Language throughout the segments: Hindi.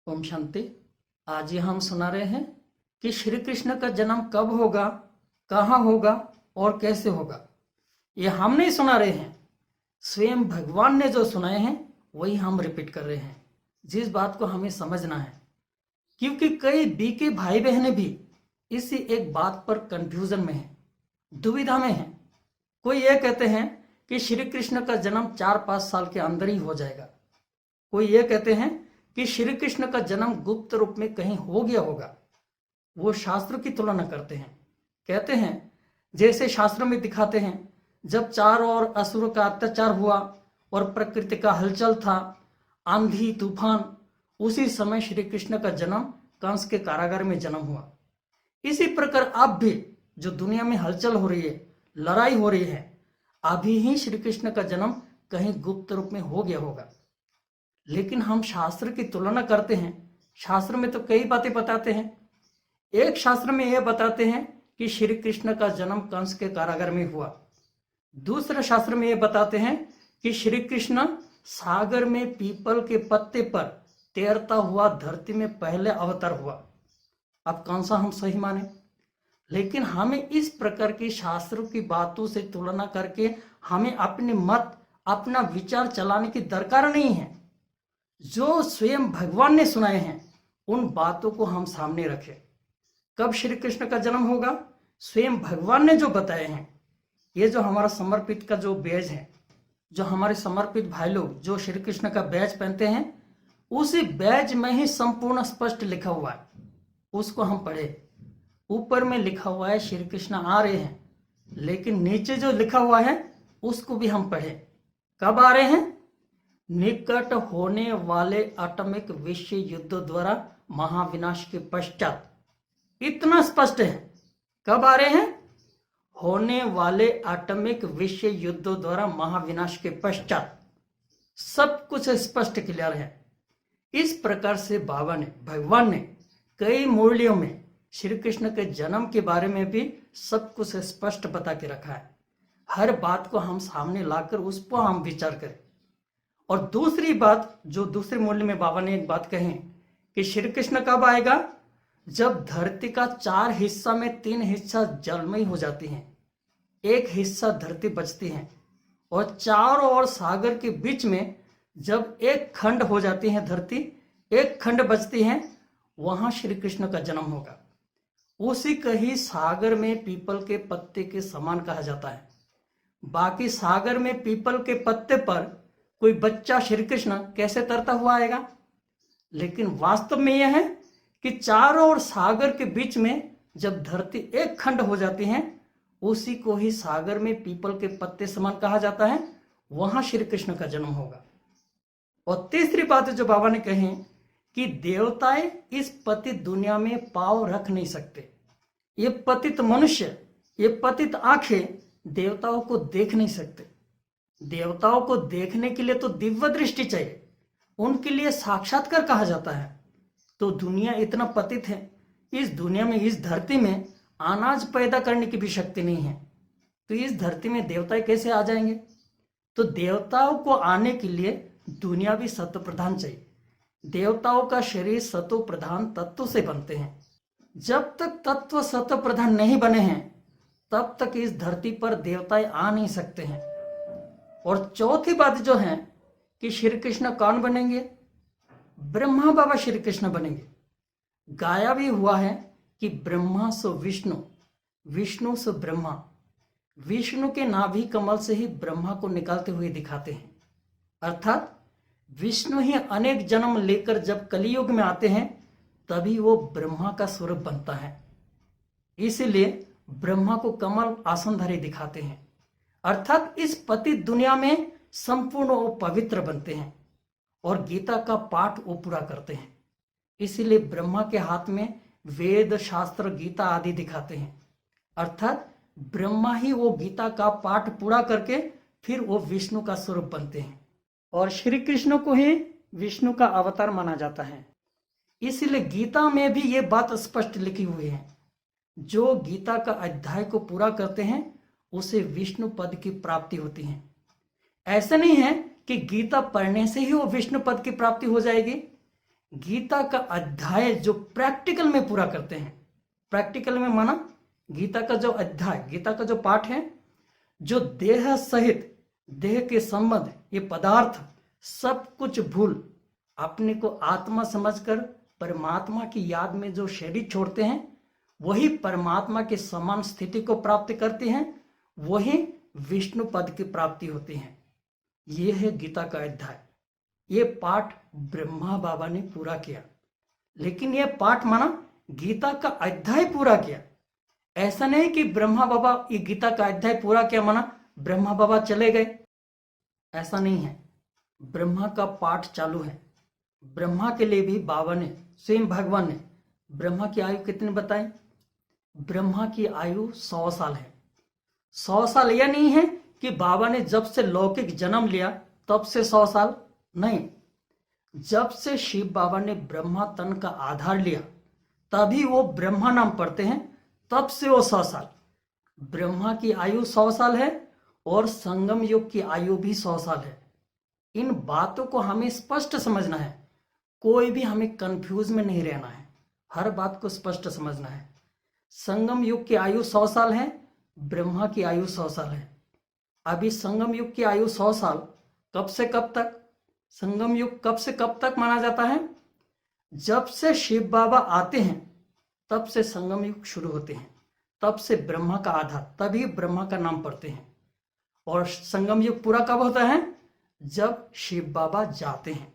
ओम शांति। आज ये हम सुना रहे हैं कि श्री कृष्ण का जन्म कब होगा, कहाँ होगा और कैसे होगा। ये हम नहीं सुना रहे हैं, स्वयं भगवान ने जो सुनाए हैं वही हम रिपीट कर रहे हैं। जिस बात को हमें समझना है, क्योंकि कई बीके भाई बहने भी इसी एक बात पर कंफ्यूजन में हैं, दुविधा में हैं। कोई ये कहते हैं कि श्री कृष्ण का जन्म 4-5 साल के अंदर ही हो जाएगा। कोई ये कहते हैं कि श्री कृष्ण का जन्म गुप्त रूप में कहीं हो गया होगा। वो शास्त्रों की तुलना करते हैं, कहते हैं जैसे शास्त्रों में दिखाते हैं, जब चारों ओर असुरों का अत्याचार हुआ और प्रकृति का हलचल था, आंधी तूफान, उसी समय श्री कृष्ण का जन्म कंस के कारागार में जन्म हुआ। इसी प्रकार अब भी जो दुनिया में हलचल हो रही है, लड़ाई हो रही है, अभी ही श्री कृष्ण का जन्म कहीं गुप्त रूप में हो गया होगा। लेकिन हम शास्त्र की तुलना करते हैं। शास्त्र में तो कई बातें बताते हैं। एक शास्त्र में यह बताते हैं कि श्री कृष्ण का जन्म कंस के कारागार में हुआ। दूसरे शास्त्र में यह बताते हैं कि श्री कृष्ण सागर में पीपल के पत्ते पर तैरता हुआ धरती में पहले अवतार हुआ। अब कौन सा हम सही माने? लेकिन हमें इस प्रकार की शास्त्रों की बातों से तुलना करके हमें अपने मत, अपना विचार चलाने की दरकार नहीं है। जो स्वयं भगवान ने सुनाए हैं उन बातों को हम सामने रखें। कब श्री कृष्ण का जन्म होगा, स्वयं भगवान ने जो बताए हैं। ये जो हमारा समर्पित का जो बैज है, जो हमारे समर्पित भाई लोग जो श्री कृष्ण का बैज पहनते हैं, उसी बैज में ही संपूर्ण स्पष्ट लिखा हुआ है। उसको हम पढ़े। ऊपर में लिखा हुआ है श्री कृष्ण आ रहे हैं, लेकिन नीचे जो लिखा हुआ है उसको भी हम पढ़े। कब आ रहे हैं? निकट होने वाले एटॉमिक विश्व युद्ध द्वारा महाविनाश के पश्चात। इतना स्पष्ट है। कब आ रहे हैं? होने वाले एटॉमिक विश्व युद्ध द्वारा महाविनाश के पश्चात। सब कुछ स्पष्ट क्लियर है। इस प्रकार से बाबा ने, भगवान ने कई मूर्तियों में श्री कृष्ण के जन्म के बारे में भी सब कुछ स्पष्ट बता के रखा है। हर बात को हम सामने लाकर उस पर हम विचार करें। और दूसरी बात, जो दूसरे मूल्य में बाबा ने एक बात कही कि श्री कृष्ण कब आएगा? जब धरती का 4 हिस्सा में 3 हिस्सा जलमय हो जाती हैं, 1 हिस्सा धरती बचती है, और चारों ओर सागर के बीच में जब एक खंड हो जाती है धरती, एक खंड बचती है, वहां श्री कृष्ण का जन्म होगा। उसी का ही सागर में पीपल के पत्ते के समान कहा जाता है। बाकी सागर में पीपल के पत्ते पर कोई बच्चा श्री कृष्ण कैसे तरता हुआ आएगा? लेकिन वास्तव में यह है कि चारों ओर सागर के बीच में जब धरती एक खंड हो जाती है, उसी को ही सागर में पीपल के पत्ते समान कहा जाता है। वहां श्री कृष्ण का जन्म होगा। और तीसरी बात जो बाबा ने कही कि देवताएं इस पतित दुनिया में पांव रख नहीं सकते। ये पतित मनुष्य, ये पतित आंखें देवताओं को देख नहीं सकते। देवताओं को देखने के लिए तो दिव्य दृष्टि चाहिए, उनके लिए साक्षात्कार कहा जाता है। तो दुनिया इतना पतित है, इस दुनिया में, इस धरती में अनाज पैदा करने की भी शक्ति नहीं है, तो इस धरती में देवता कैसे आ जाएंगे? तो देवताओं को आने के लिए दुनिया भी सत्व प्रधान चाहिए। देवताओं का शरीर सत्व प्रधान तत्व से बनते हैं। जब तक तत्व सत्व प्रधान नहीं बने हैं, तब तक इस धरती पर देवताएं आ नहीं सकते हैं। और चौथी बात जो है कि श्री कृष्ण कौन बनेंगे? ब्रह्मा बाबा श्री कृष्ण बनेंगे। गाया भी हुआ है कि ब्रह्मा सो विष्णु, विष्णु सो ब्रह्मा। विष्णु के नाभि कमल से ही ब्रह्मा को निकालते हुए दिखाते हैं। अर्थात विष्णु ही अनेक जन्म लेकर जब कलियुग में आते हैं, तभी वो ब्रह्मा का स्वरूप बनता है। इसीलिए ब्रह्मा को कमल आसनधारी दिखाते हैं। अर्थात इस पतित दुनिया में संपूर्ण वो पवित्र बनते हैं और गीता का पाठ वो पूरा करते हैं। इसीलिए ब्रह्मा के हाथ में वेद, शास्त्र, गीता आदि दिखाते हैं। अर्थात ब्रह्मा ही वो गीता का पाठ पूरा करके फिर वो विष्णु का स्वरूप बनते हैं। और श्री कृष्ण को ही विष्णु का अवतार माना जाता है। इसीलिए गीता में भी ये बात स्पष्ट लिखी हुई है, जो गीता का अध्याय को पूरा करते हैं उसे विष्णु पद की प्राप्ति होती है। ऐसा नहीं है कि गीता पढ़ने से ही वो विष्णु पद की प्राप्ति हो जाएगी। गीता का अध्याय जो प्रैक्टिकल में पूरा करते हैं, प्रैक्टिकल में माना गीता का जो अध्याय, गीता का जो पाठ है, जो देह सहित, देह के संबंध, ये पदार्थ सब कुछ भूल अपने को आत्मा समझकर परमात्मा की याद में जो शरीर छोड़ते हैं, वही परमात्मा के समान स्थिति को प्राप्त करते हैं, वही विष्णु पद की प्राप्ति होती है। ये है गीता का अध्याय। ये पाठ ब्रह्मा बाबा ने पूरा किया, लेकिन ये पाठ माना गीता का अध्याय पूरा किया। ऐसा नहीं कि ब्रह्मा बाबा ये गीता का अध्याय पूरा किया माना ब्रह्मा बाबा चले गए, ऐसा नहीं है। ब्रह्मा का पाठ चालू है। ब्रह्मा के लिए भी बाबा ने, स्वयं भगवान ने ब्रह्मा की आयु कितनी बताई? ब्रह्मा की आयु 100 साल है। 100 साल यह नहीं है कि बाबा ने जब से लौकिक जन्म लिया तब से 100 साल, नहीं। जब से शिव बाबा ने ब्रह्मा तन का आधार लिया तभी वो ब्रह्मा नाम पढ़ते हैं, तब से वो 100 साल। ब्रह्मा की आयु 100 साल है और संगम युग की आयु भी 100 साल है। इन बातों को हमें स्पष्ट समझना है, कोई भी हमें कंफ्यूज में नहीं रहना है, हर बात को स्पष्ट समझना है। संगम युग की आयु 100 साल है, ब्रह्मा की आयु 100 साल है। अभी संगम युग की आयु 100 साल कब से कब तक? संगम युग कब से कब तक माना जाता है? जब से शिव बाबा आते हैं तब से संगम युग शुरू होते हैं, तब से ब्रह्मा का आधार, तभी ब्रह्मा का नाम पढ़ते हैं। और संगम युग पूरा कब होता है? जब शिव बाबा जाते हैं,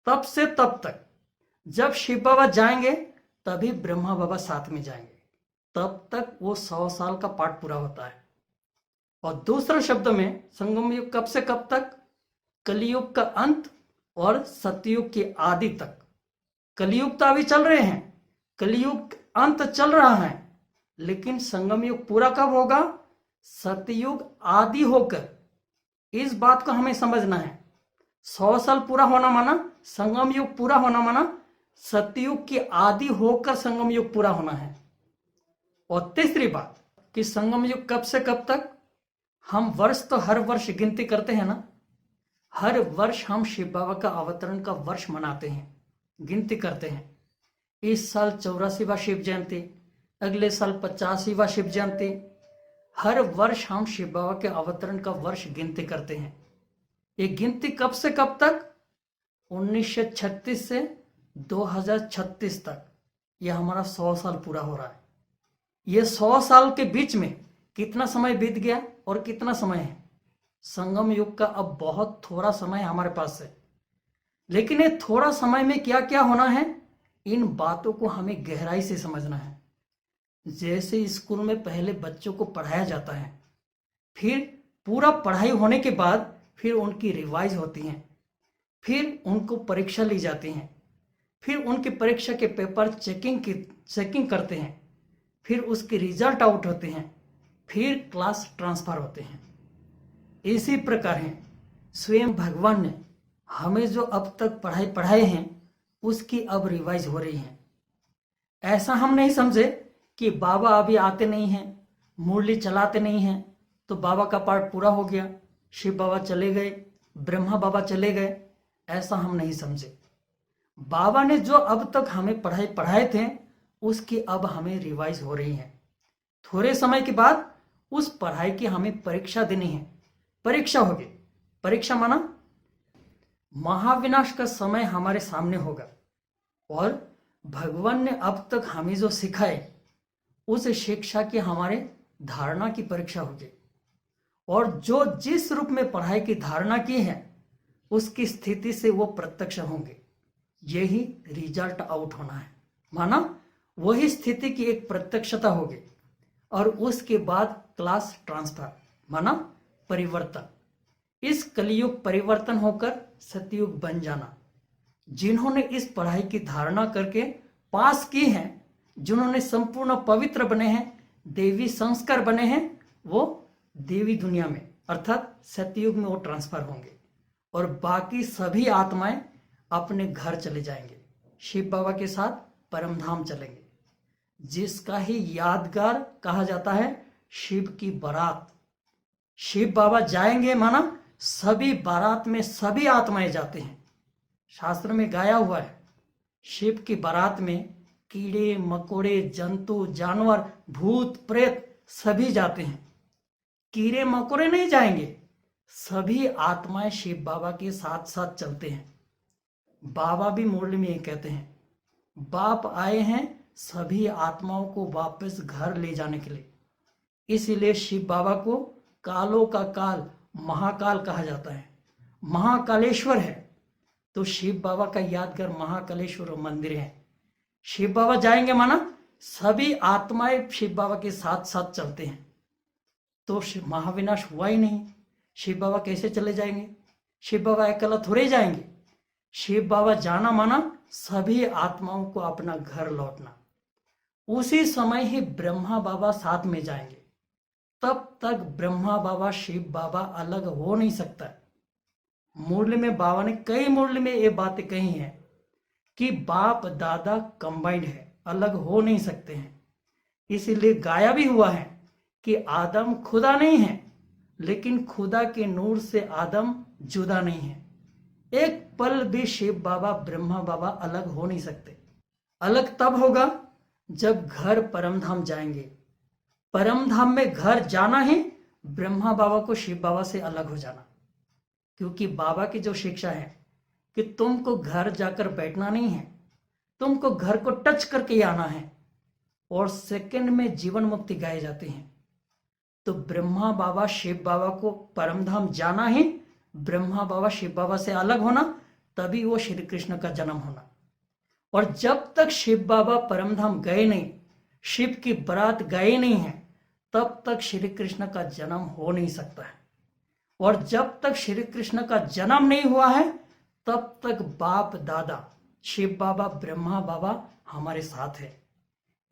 तब से तब तक। जब शिव बाबा जाएंगे तभी ब्रह्मा बाबा साथ में जाएंगे, तब तक वो 100 साल का पाठ पूरा होता है। और दूसरे शब्द में संगम युग कब से कब तक? कलियुग का अंत और सतयुग के आदि तक। कलियुग तो अभी चल रहे हैं, कलियुग अंत चल रहा है, लेकिन संगम युग पूरा कब होगा? सतयुग आदि होकर। इस बात को हमें समझना है। 100 साल पूरा होना माना संगम युग पूरा होना माना सतयुग के आदि होकर संगम युग पूरा होना है। और तीसरी बात कि संगम युग कब से कब तक? हम वर्ष तो हर वर्ष गिनती करते हैं ना, हर वर्ष हम शिव बाबा का अवतरण का वर्ष मनाते हैं, गिनती करते हैं। इस साल 84वां शिव जयंती, अगले साल 85वां शिव जयंती। हर वर्ष हम शिव बाबा के अवतरण का वर्ष गिनती करते हैं। ये गिनती कब से कब तक? 1936 से 2036 तक। यह हमारा 100 साल पूरा हो रहा है। ये 100 साल के बीच में कितना समय बीत गया और कितना समय है? संगम युग का अब बहुत थोड़ा समय हमारे पास है, लेकिन ये थोड़ा समय में क्या क्या होना है, इन बातों को हमें गहराई से समझना है। जैसे स्कूल में पहले बच्चों को पढ़ाया जाता है, फिर पूरा पढ़ाई होने के बाद फिर उनकी रिवाइज होती हैं, फिर उनको परीक्षा ली जाती हैं, फिर उनकी परीक्षा के पेपर चेकिंग करते हैं, फिर उसके रिजल्ट आउट होते हैं, फिर क्लास ट्रांसफर होते हैं। इसी प्रकार है स्वयं भगवान ने हमें जो अब तक पढ़ाए हैं उसकी अब रिवाइज हो रही है। ऐसा हम नहीं समझे कि बाबा अभी आते नहीं हैं, मुरली चलाते नहीं हैं तो बाबा का पाठ पूरा हो गया, शिव बाबा चले गए, ब्रह्मा बाबा चले गए, ऐसा हम नहीं समझे। बाबा ने जो अब तक हमें पढ़ाए थे उसकी अब हमें रिवाइज हो रही है। थोड़े समय के बाद उस पढ़ाई की हमें परीक्षा देनी है। परीक्षा होगी, परीक्षा माना महाविनाश का समय हमारे सामने होगा और भगवान ने अब तक हमें जो सिखाए उस शिक्षा की हमारे धारणा की परीक्षा होगी। और जो जिस रूप में पढ़ाई की धारणा की है उसकी स्थिति से वो प्रत्यक्ष होंगे। यही रिजल्ट आउट होना है, माना वही स्थिति की एक प्रत्यक्षता होगी। और उसके बाद क्लास ट्रांसफर माना परिवर्तन। इस कलियुग परिवर्तन होकर सतयुग बन जाना। जिन्होंने इस पढ़ाई की धारणा करके पास की है, जिन्होंने संपूर्ण पवित्र बने हैं, देवी संस्कार बने हैं, वो देवी दुनिया में अर्थात सतयुग में वो ट्रांसफर होंगे और बाकी सभी आत्माएं अपने घर चले जाएंगे, शिव बाबा के साथ परमधाम चलेंगे, जिसका ही यादगार कहा जाता है शिव की बारात। शिव बाबा जाएंगे माना सभी बारात में सभी आत्माएं जाते हैं। शास्त्र में गाया हुआ है शिव की बारात में कीड़े मकोड़े, जंतु, जानवर, भूत प्रेत सभी जाते हैं। कीड़े मकोड़े नहीं जाएंगे, सभी आत्माएं शिव बाबा के साथ साथ चलते हैं। बाबा भी मुरली में ये कहते हैं, बाप आए हैं सभी आत्माओं को वापस घर ले जाने के लिए। इसीलिए शिव बाबा को कालों का काल महाकाल कहा जाता है, महाकालेश्वर है। तो शिव बाबा का यादगार महाकालेश्वर मंदिर है। शिव बाबा जाएंगे माना सभी आत्माएं शिव बाबा के साथ साथ चलते हैं। तो महाविनाश हुआ ही नहीं। शिव बाबा कैसे चले जाएंगे? शिव बाबा अकेला थोड़े जाएंगे। शिव बाबा जाना माना सभी आत्माओं को अपना घर लौटना। उसी समय ही ब्रह्मा बाबा साथ में जाएंगे। तब तक ब्रह्मा बाबा शिव बाबा अलग हो नहीं सकता। मुरली में बाबा ने कई मुरली में ये बातें कही हैं कि बाप दादा कंबाइंड है, अलग हो नहीं सकते हैं। इसीलिए गाया भी हुआ है कि आदम खुदा नहीं है, लेकिन खुदा के नूर से आदम जुदा नहीं है। एक पल भी शिव बाबा ब्रह्मा बाबा अलग हो नहीं सकते। अलग तब होगा जब घर परमधाम जाएंगे। परमधाम में घर जाना ही ब्रह्मा बाबा को शिव बाबा से अलग हो जाना। क्योंकि बाबा की जो शिक्षा है कि तुमको घर जाकर बैठना नहीं है, तुमको घर को टच करके ही आना है, और सेकंड में जीवन मुक्ति गाए जाते हैं। तो ब्रह्मा बाबा शिव बाबा को परमधाम जाना ही ब्रह्मा बाबा शिव बाबा से अलग होना, तभी वो श्री कृष्ण का जन्म होना। और जब तक शिव बाबा परमधाम गए नहीं, शिव की बारात गए नहीं है, तब तक श्री कृष्ण का जन्म हो नहीं सकता है। और जब तक श्री कृष्ण का जन्म नहीं हुआ है, तब तक बाप दादा शिव बाबा ब्रह्मा बाबा हमारे साथ है।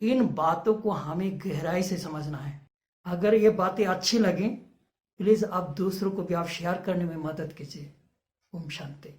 इन बातों को हमें गहराई से समझना है। अगर ये बातें अच्छी लगी, प्लीज आप दूसरों को भी आप शेयर करने में मदद कीजिए। ओम शांति।